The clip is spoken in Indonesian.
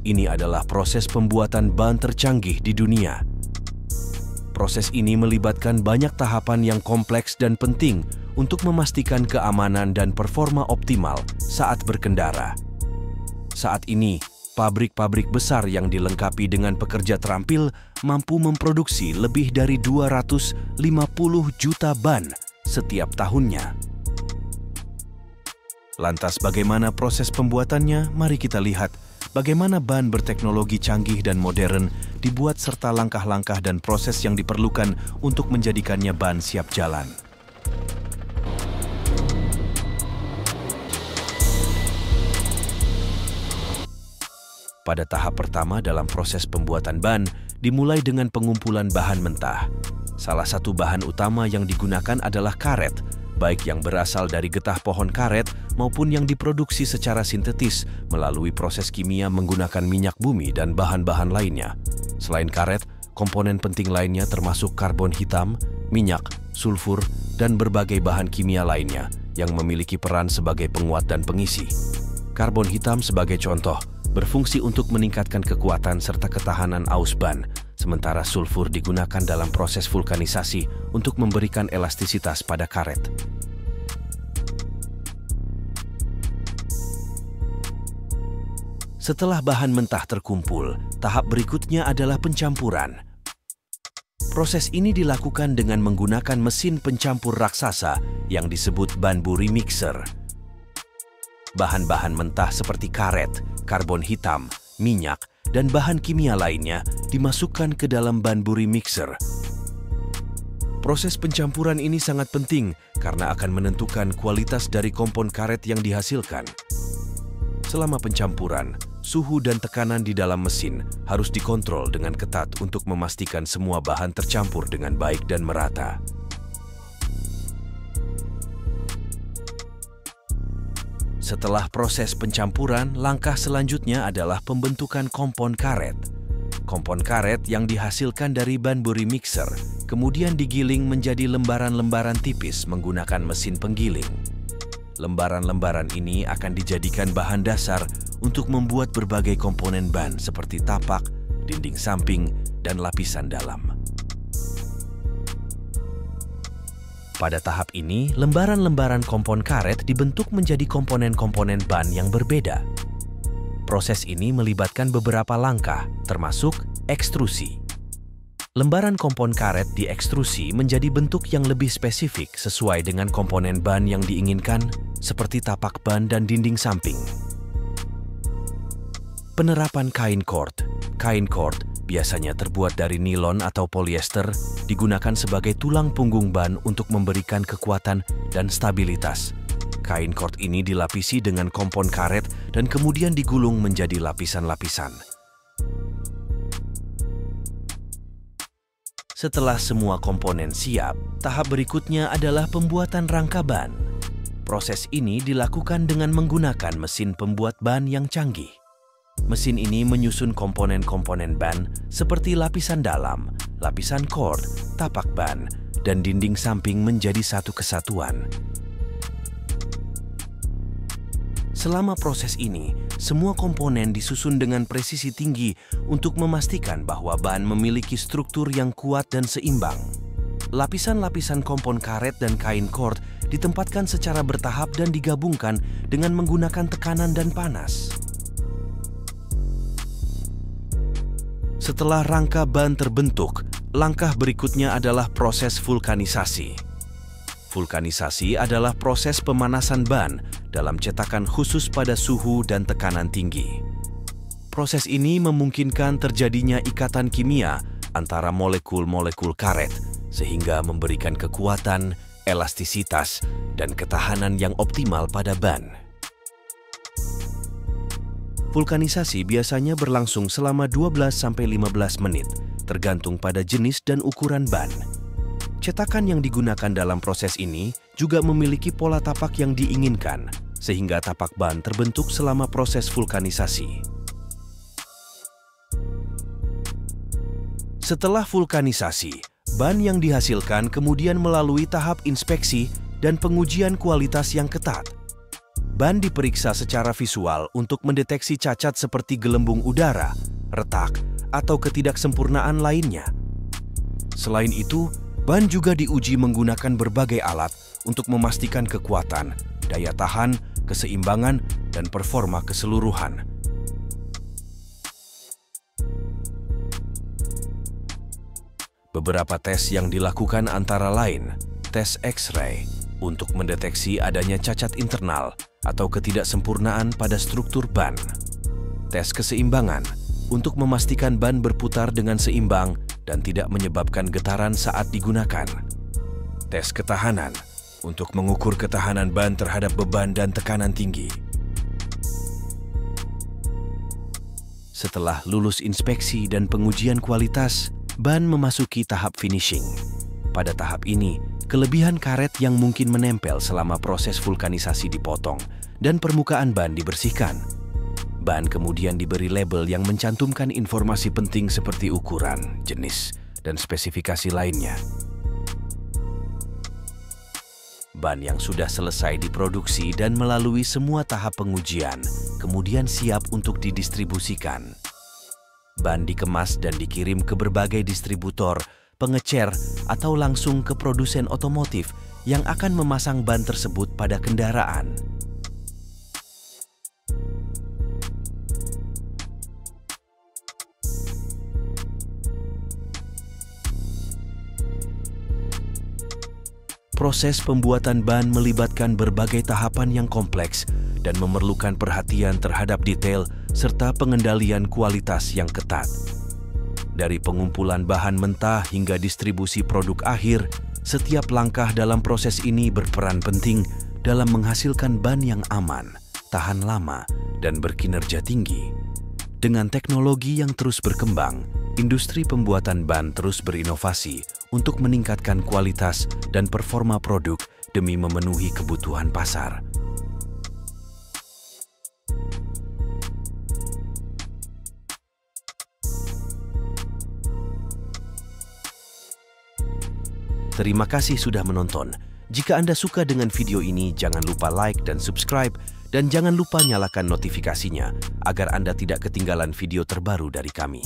Ini adalah proses pembuatan ban tercanggih di dunia. Proses ini melibatkan banyak tahapan yang kompleks dan penting untuk memastikan keamanan dan performa optimal saat berkendara. Saat ini, pabrik-pabrik besar yang dilengkapi dengan pekerja terampil mampu memproduksi lebih dari 250 juta ban setiap tahunnya. Lantas bagaimana proses pembuatannya? Mari kita lihat bagaimana ban berteknologi canggih dan modern dibuat serta langkah-langkah dan proses yang diperlukan untuk menjadikannya ban siap jalan. Pada tahap pertama dalam proses pembuatan ban, dimulai dengan pengumpulan bahan mentah. Salah satu bahan utama yang digunakan adalah karet, baik yang berasal dari getah pohon karet maupun yang diproduksi secara sintetis melalui proses kimia menggunakan minyak bumi dan bahan-bahan lainnya. Selain karet, komponen penting lainnya termasuk karbon hitam, minyak, sulfur, dan berbagai bahan kimia lainnya yang memiliki peran sebagai penguat dan pengisi. Karbon hitam sebagai contoh, berfungsi untuk meningkatkan kekuatan serta ketahanan aus ban, sementara sulfur digunakan dalam proses vulkanisasi untuk memberikan elastisitas pada karet. Setelah bahan mentah terkumpul, tahap berikutnya adalah pencampuran. Proses ini dilakukan dengan menggunakan mesin pencampur raksasa yang disebut Banbury Mixer. Bahan-bahan mentah seperti karet, karbon hitam, minyak, dan bahan kimia lainnya dimasukkan ke dalam Banbury Mixer. Proses pencampuran ini sangat penting karena akan menentukan kualitas dari kompon karet yang dihasilkan. Selama pencampuran, suhu dan tekanan di dalam mesin harus dikontrol dengan ketat untuk memastikan semua bahan tercampur dengan baik dan merata. Setelah proses pencampuran, langkah selanjutnya adalah pembentukan kompon karet. Kompon karet yang dihasilkan dari Banbury Mixer kemudian digiling menjadi lembaran-lembaran tipis menggunakan mesin penggiling. Lembaran-lembaran ini akan dijadikan bahan dasar untuk membuat berbagai komponen ban seperti tapak, dinding samping, dan lapisan dalam. Pada tahap ini, lembaran-lembaran kompon karet dibentuk menjadi komponen-komponen ban yang berbeda. Proses ini melibatkan beberapa langkah, termasuk ekstrusi. Lembaran kompon karet diekstrusi menjadi bentuk yang lebih spesifik sesuai dengan komponen ban yang diinginkan, seperti tapak ban dan dinding samping. Penerapan kain cord. Kain cord biasanya terbuat dari nilon atau polyester, digunakan sebagai tulang punggung ban untuk memberikan kekuatan dan stabilitas. Kain cord ini dilapisi dengan kompon karet dan kemudian digulung menjadi lapisan-lapisan. Setelah semua komponen siap, tahap berikutnya adalah pembuatan rangka ban. Proses ini dilakukan dengan menggunakan mesin pembuat ban yang canggih. Mesin ini menyusun komponen-komponen ban seperti lapisan dalam, lapisan cord, tapak ban, dan dinding samping menjadi satu kesatuan. Selama proses ini, semua komponen disusun dengan presisi tinggi untuk memastikan bahwa ban memiliki struktur yang kuat dan seimbang. Lapisan-lapisan kompon karet dan kain cord ditempatkan secara bertahap dan digabungkan dengan menggunakan tekanan dan panas. Setelah rangka ban terbentuk, langkah berikutnya adalah proses vulkanisasi. Vulkanisasi adalah proses pemanasan ban dalam cetakan khusus pada suhu dan tekanan tinggi. Proses ini memungkinkan terjadinya ikatan kimia antara molekul-molekul karet, sehingga memberikan kekuatan, elastisitas, dan ketahanan yang optimal pada ban. Vulkanisasi biasanya berlangsung selama 12-15 menit, tergantung pada jenis dan ukuran ban. Cetakan yang digunakan dalam proses ini juga memiliki pola tapak yang diinginkan, sehingga tapak ban terbentuk selama proses vulkanisasi. Setelah vulkanisasi, ban yang dihasilkan kemudian melalui tahap inspeksi dan pengujian kualitas yang ketat. ban diperiksa secara visual untuk mendeteksi cacat seperti gelembung udara, retak, atau ketidaksempurnaan lainnya. Selain itu, ban juga diuji menggunakan berbagai alat untuk memastikan kekuatan, daya tahan, keseimbangan, dan performa keseluruhan. Beberapa tes yang dilakukan antara lain, tes X-ray untuk mendeteksi adanya cacat internal atau ketidaksempurnaan pada struktur ban. Tes keseimbangan untuk memastikan ban berputar dengan seimbang dan tidak menyebabkan getaran saat digunakan. Tes ketahanan untuk mengukur ketahanan ban terhadap beban dan tekanan tinggi. Setelah lulus inspeksi dan pengujian kualitas, ban memasuki tahap finishing. Pada tahap ini, kelebihan karet yang mungkin menempel selama proses vulkanisasi dipotong dan permukaan ban dibersihkan. Ban kemudian diberi label yang mencantumkan informasi penting seperti ukuran, jenis, dan spesifikasi lainnya. Ban yang sudah selesai diproduksi dan melalui semua tahap pengujian, kemudian siap untuk didistribusikan. Ban dikemas dan dikirim ke berbagai distributor, pengecer, atau langsung ke produsen otomotif yang akan memasang ban tersebut pada kendaraan. Proses pembuatan ban melibatkan berbagai tahapan yang kompleks dan memerlukan perhatian terhadap detail serta pengendalian kualitas yang ketat. Dari pengumpulan bahan mentah hingga distribusi produk akhir, setiap langkah dalam proses ini berperan penting dalam menghasilkan ban yang aman, tahan lama, dan berkinerja tinggi. Dengan teknologi yang terus berkembang, industri pembuatan ban terus berinovasi untuk meningkatkan kualitas dan performa produk demi memenuhi kebutuhan pasar. Terima kasih sudah menonton. Jika Anda suka dengan video ini, jangan lupa like dan subscribe, dan jangan lupa nyalakan notifikasinya agar Anda tidak ketinggalan video terbaru dari kami.